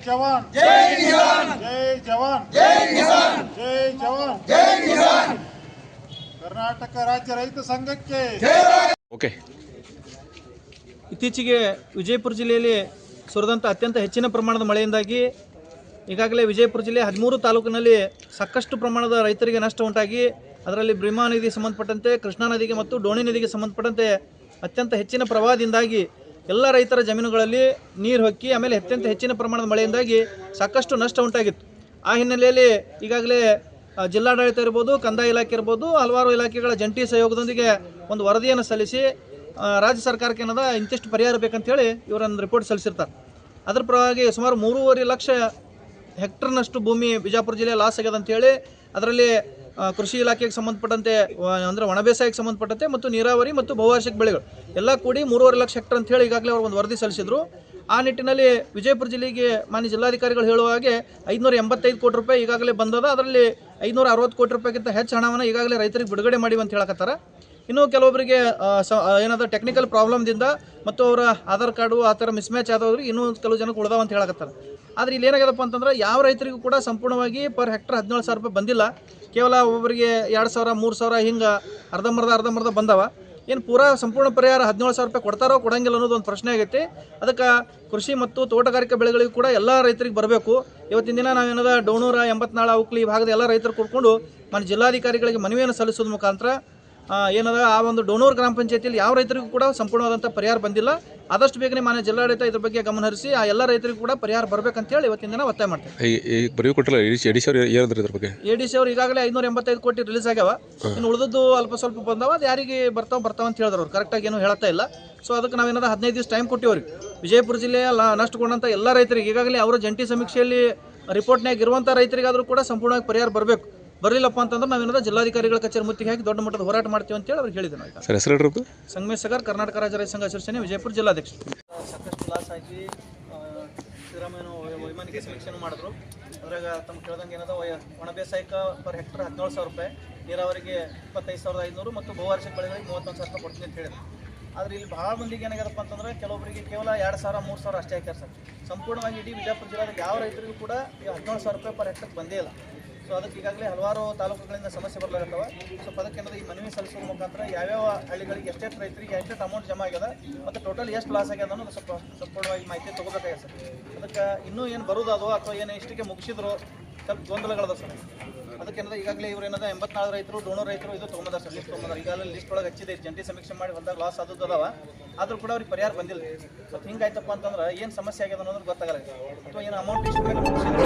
जवान जय किसान जय जवान जय किसान जय जवान जय किसान कर्नाटक राज्य रೈತ ಸಂಘಕ್ಕೆ ಓಕೆ. ಇತ್ತೀಚೆಗೆ ವಿಜಯಪುರ ಜಿಲ್ಲೆಯಲ್ಲಿ ಸುರಿದಂಥ ಅತ್ಯಂತ ಹೆಚ್ಚಿನ ಪ್ರಮಾಣದ ಮಳೆಯಿಂದಾಗಿ ಈಗಾಗಲೇ ವಿಜಯಪುರ ಜಿಲ್ಲೆ 13 ತಾಲೂಕಿನಲ್ಲಿ ಸಾಕಷ್ಟು ಪ್ರಮಾಣದ ರೈತರಿಗೆ ನಷ್ಟ ಉಂಟಾಗಿ ಅದರಲ್ಲಿ ಭೀಮಾ ನದಿಗೆ ಸಂಬಂಧಪಟ್ಟಂತೆ ಕೃಷ್ಣಾ ನದಿಗೆ ಮತ್ತು ಡೋಣಿ ನದಿಗೆ ಸಂಬಂಧಪಟ್ಟಂತೆ ಅತ್ಯಂತ ಹೆಚ್ಚಿನ ಪ್ರವಾಹದಿಂದಾಗಿ ಎಲ್ಲ ರೈತರ ಜಮೀನುಗಳಲ್ಲಿ ನೀರು ಹೊಕ್ಕಿ ಆಮೇಲೆ ಅತ್ಯಂತ ಹೆಚ್ಚಿನ ಪ್ರಮಾಣದ ಮಳೆಯಿಂದಾಗಿ ಸಾಕಷ್ಟು ನಷ್ಟ ಉಂಟಾಗಿತ್ತು. ಆ ಹಿನ್ನೆಲೆಯಲ್ಲಿ ಈಗಾಗಲೇ ಜಿಲ್ಲಾಡಳಿತ ಇರ್ಬೋದು, ಕಂದಾಯ ಇಲಾಖೆ ಇರ್ಬೋದು, ಹಲವಾರು ಇಲಾಖೆಗಳ ಜಂಟಿ ಸಹಯೋಗದೊಂದಿಗೆ ಒಂದು ವರದಿಯನ್ನು ಸಲ್ಲಿಸಿ ರಾಜ್ಯ ಸರ್ಕಾರಕ್ಕೆ ಏನದ ಇಂತಿಷ್ಟು ಪರಿಹಾರ ಬೇಕಂತೇಳಿ ಇವರನ್ನು ರಿಪೋರ್ಟ್ ಸಲ್ಲಿಸಿರ್ತಾರೆ. ಅದರ ಪರವಾಗಿ ಸುಮಾರು 3.5 ಲಕ್ಷ ಹೆಕ್ಟರ್ನಷ್ಟು ಭೂಮಿ ಬಿಜಾಪುರ ಜಿಲ್ಲೆ ಲಾಸ್ ಆಗ್ಯದ ಅಂತೇಳಿ ಅದರಲ್ಲಿ ಕೃಷಿ ಇಲಾಖೆಗೆ ಸಂಬಂಧಪಟ್ಟಂತೆ ಅಂದರೆ ಒಣ ಬೇಸಾಯಕ್ಕೆ ಸಂಬಂಧಪಟ್ಟಂತೆ ಮತ್ತು ನೀರಾವರಿ ಮತ್ತು ಬಹುವಾರ್ಷಿಕ ಬೆಳೆಗಳು ಎಲ್ಲ ಕೂಡಿ 3.5 ಲಕ್ಷ ಹೆಕ್ಟರ್ ಅಂತೇಳಿ ಈಗಾಗಲೇ ಅವರು ಒಂದು ವರದಿ ಸಲ್ಲಿಸಿದರು. ಆ ನಿಟ್ಟಿನಲ್ಲಿ ವಿಜಯಪುರ ಜಿಲ್ಲೆಗೆ ಮಾನ್ಯ ಜಿಲ್ಲಾಧಿಕಾರಿಗಳು ಹೇಳುವ ಹಾಗೆ 585 ಕೋಟಿ ರೂಪಾಯಿ ಈಗಾಗಲೇ ಬಂದದ. ಅದರಲ್ಲಿ 560 ಕೋಟಿ ರೂಪಾಯಿಗಿಂತ ಹೆಚ್ಚು ಹಣವನ್ನು ಈಗಾಗಲೇ ರೈತರಿಗೆ ಬಿಡುಗಡೆ ಮಾಡಿವಿ ಅಂತ ಹೇಳಕತ್ತಾರೆ. ಇನ್ನೂ ಕೆಲವೊಬ್ಬರಿಗೆ ಏನಾದರೂ ಟೆಕ್ನಿಕಲ್ ಪ್ರಾಬ್ಲಮ್ದಿಂದ ಮತ್ತು ಅವರ ಆಧಾರ್ ಕಾರ್ಡು ಆ ಥರ ಮಿಸ್ಮ್ಯಾಚ್ ಆದವ್ರಿಗೆ ಇನ್ನೂ ಕೆಲವು ಜನಕ್ಕೆ ಉಳ್ದಾವ ಅಂತ ಹೇಳಕತ್ತಾರೆ. ಆದರೆ ಇಲ್ಲಿ ಏನಾಗ್ಯದಪ್ಪ ಅಂತಂದ್ರೆ ಯಾವ ರೈತರಿಗೂ ಕೂಡ ಸಂಪೂರ್ಣವಾಗಿ ಪರ್ ಹೆಕ್ಟರ್ 17,000 ರೂಪಾಯಿ ಬಂದಿಲ್ಲ. ಕೇವಲ ಒಬ್ಬರಿಗೆ 2,000 3,000 ಹಿಂಗೆ ಅರ್ಧಂಬರ್ಧ ಬಂದವ. ಏನು ಪೂರಾ ಸಂಪೂರ್ಣ ಪರಿಹಾರ 17,000 ರೂಪಾಯಿ ಕೊಡ್ತಾರೋ ಕೊಡಂಗಿಲ್ಲ ಅನ್ನೋದು ಒಂದು ಪ್ರಶ್ನೆ ಆಗೈತಿ. ಅದಕ್ಕೆ ಕೃಷಿ ಮತ್ತು ತೋಟಗಾರಿಕೆ ಬೆಳೆಗಳಿಗೂ ಕೂಡ ಎಲ್ಲ ರೈತರಿಗೆ ಬರಬೇಕು. ಇವತ್ತಿನ ದಿನ ನಾವೇನದ ಡೋಣೂರ 84 ಔಕ್ಲಿ ಈ ಭಾಗದ ಎಲ್ಲ ರೈತರು ಕೂತ್ಕೊಂಡು ಮಾನ್ಯ ಜಿಲ್ಲಾಧಿಕಾರಿಗಳಿಗೆ ಮನವಿಯನ್ನು ಸಲ್ಲಿಸೋದ್ರ ಮುಖಾಂತರ ಏನದ ಆ ಒಂದು ಡೋಣೂರು ಗ್ರಾಮ ಪಂಚಾಯತಿಯಲ್ಲಿ ಯಾವ ರೈತರಿಗೂ ಕೂಡ ಸಂಪೂರ್ಣವಾದಂಥ ಪರಿಹಾರ ಬಂದಿಲ್ಲ. ಆದಷ್ಟು ಬೇಗನೆ ಮಾನ್ಯ ಜಿಲ್ಲಾಡಳಿತ ಇದ್ರ ಬಗ್ಗೆ ಗಮನ ಹರಿಸಿ ಆ ಎಲ್ಲ ರೈತರಿಗೂ ಕೂಡ ಪರಿಹಾರ ಬರಬೇಕಂತೇಳಿ ಇವತ್ತಿನ ದಿನ ಒತ್ತಾಯ ಮಾಡ್ತೇವೆ. ADC ಅವರು ಈಗಾಗಲೇ 585 ಕೋಟಿ ರಿಲೀಸ್ ಆಗ್ಯಾವ. ಇನ್ನು ಉಳಿದದ್ದು ಅಲ್ಪ ಸ್ವಲ್ಪ ಬಂದವ. ಅದು ಯಾರಿಗೆ ಬರ್ತಾವ ಅಂತ ಹೇಳಿದ್ರು ಅವ್ರು ಕರೆಕ್ಟಾಗಿ ಏನೂ ಹೇಳ್ತಾ ಇಲ್ಲ. ಸೊ ಅದಕ್ಕೆ ನಾವೇನಾದ 15 ದಿವಸ ಟೈಮ್ ಕೊಟ್ಟಿವ್ರಿಗೆ ವಿಜಯಪುರ ಜಿಲ್ಲೆಯ ನಷ್ಟಗೊಂಡಂಥ ಎಲ್ಲ ರೈತರಿಗೆ ಈಗಾಗಲೇ ಅವರ ಜಂಟಿ ಸಮೀಕ್ಷೆಯಲ್ಲಿ ರಿಪೋರ್ಟ್ನಾಗ ಇರುವಂಥ ರೈತರಿಗಾದರೂ ಕೂಡ ಸಂಪೂರ್ಣವಾಗಿ ಪರಿಹಾರ ಬರಬೇಕು. ಬರಲಿಲ್ಲಪ್ಪ ಅಂತಂದ್ರೆ ನಾವೇನಾದ ಜಿಲ್ಲಾಧಿಕಾರಿಗಳ ಕಚೇರಿ ಮುತ್ತಿಗೆ ಹಾಕಿ ದೊಡ್ಡ ಮಟ್ಟದ ಹೋರಾಟ ಮಾಡ್ತೀವಿ ಅಂತೇಳಿ ಅವ್ರಿಗೆ ಹೇಳಿದೆ. ನಾವು ಸಂಗಮೇಶ್ ಸಗರ್, ಕರ್ನಾಟಕ ರಾಜ್ಯ ರೈತ ಸಂಘ ಶಿವಸೇನೆ, ವಿಜಯಪುರ ಜಿಲ್ಲಾಧ್ಯಕ್ಷ. ಸಾಕಷ್ಟು ಲಾಸ್ ಆಗಿ ಸಿದ್ದರಾಮಯ್ಯನು ವೈಮಾನಿಕ ಸಮೀಕ್ಷೆನೂ ಮಾಡಿದ್ರು. ಅದ್ರಾಗ ತಮ್ಮ ಕೇಳ್ದಂಗೆ ಏನದ ಒಣ ಬೇಸಾಯಕ್ಕೆ ಪರ್ ಹೆಕ್ಟರ್ 17,000 ರೂಪಾಯಿ, ನೀರಾವರಿಗೆ 25,500 ಮತ್ತು ಬಹುವಾರ್ಷಿಕ ಬೆಳೆಗಳಿಗೆ 31,000 ರೂಪಾಯಿ ಕೊಡ್ತೀನಿ ಅಂತ ಹೇಳಿದ್ರು. ಆದರೆ ಇಲ್ಲಿ ಭಾಳ ಮಂದಿಗೆ ಏನಾಗ್ಯದಪ್ಪ ಅಂತಂದ್ರೆ ಕೆಲವೊಬ್ಬರಿಗೆ ಕೇವಲ 2,000 3,000 ಅಷ್ಟೇ ಹಾಕ್ಯಾರ ಸರ್. ಸಂಪೂರ್ಣವಾಗಿ ಇಡೀ ವಿಜಯಪುರ ಜಿಲ್ಲೆದಾಗ ಯಾವ ರೈತರಿಗೂ ಕೂಡ 17,000 ರೂಪಾಯಿ ಪರ್ ಹೆಕ್ಟರ್ ಬಂದೇ ಇಲ್ಲ. ಸೊ ಅದಕ್ಕೆ ಈಗಾಗಲೇ ಹಲವಾರು ತಾಲೂಕುಗಳಿಂದ ಸಮಸ್ಯೆ ಬರ್ಲಾಗತ್ತವ. ಸೊ ಅದಕ್ಕೆ ಏನದ ಈ ಮನವಿ ಸಲ್ಲಿಸೋದ್ರ ಮುಖಾಂತರ ಯಾವ್ಯಾವ ಹಳ್ಳಿಗಳಿಗೆ ಎಷ್ಟೆಷ್ಟು ರೈತರಿಗೆ ಎಷ್ಟೆಷ್ಟು ಅಮೌಂಟ್ ಜಮಾ ಆಗ್ಯದ ಮತ್ತು ಟೋಟಲ್ ಎಷ್ಟು ಲಾಸ್ ಆಗ್ಯದ ಅನ್ನೋದು ಸ್ವಲ್ಪ ಸಂಪೂರ್ಣವಾಗಿ ಮಾಹಿತಿ ತೊಗೋಬೇಕಾಗ್ಯದ ಸರ್. ಅದಕ್ಕೆ ಇನ್ನೂ ಏನು ಬರೋದು ಅಥವಾ ಏನು ಇಷ್ಟಕ್ಕೆ ಮುಗಿಸಿದ್ರು ಸ್ವಲ್ಪ ಗೊಂದಲಗಳದ ಸರ್. ಅದಕ್ಕೆ ಏನದ ಈಗಾಗಲೇ ಇವ್ರು ಏನದ 84 ರೈತರು, ಡೋಣೂರು ರೈತರು ಇದು ತೊಗೊಂಬಂದಾರೆ ಸರ್, ಲಿಸ್ಟ್ ತೊಗೊಂಬಂದಾರೆ. ಈಗಾಗಲೇ ಲಿಸ್ಟ್ ಒಳಗೆ ಹಚ್ಚಿದೆ, ಜಂಟಿ ಸಮೀಕ್ಷೆ ಮಾಡಿ ಹೊಲದಾಗ ಲಾಸ್ ಆದದ್ದು ಅದಾವ. ಆದರೂ ಕೂಡ ಅವ್ರಿಗೆ ಪರಿಹಾರ ಬಂದಿಲ್ಲ. ಮತ್ತು ಹಿಂಗಾಯ್ತಪ್ಪ ಅಂತಂದ್ರೆ ಏನು ಸಮಸ್ಯೆ ಆಗ್ಯದ ಅನ್ನೋದು ಗೊತ್ತಾಗಲ್ಲ ಅಥವಾ ಏನು ಅಮೌಂಟ್ ಇಷ್ಟು ಮೇಲೆ ಮುಗಿಸಿದ್ರೆ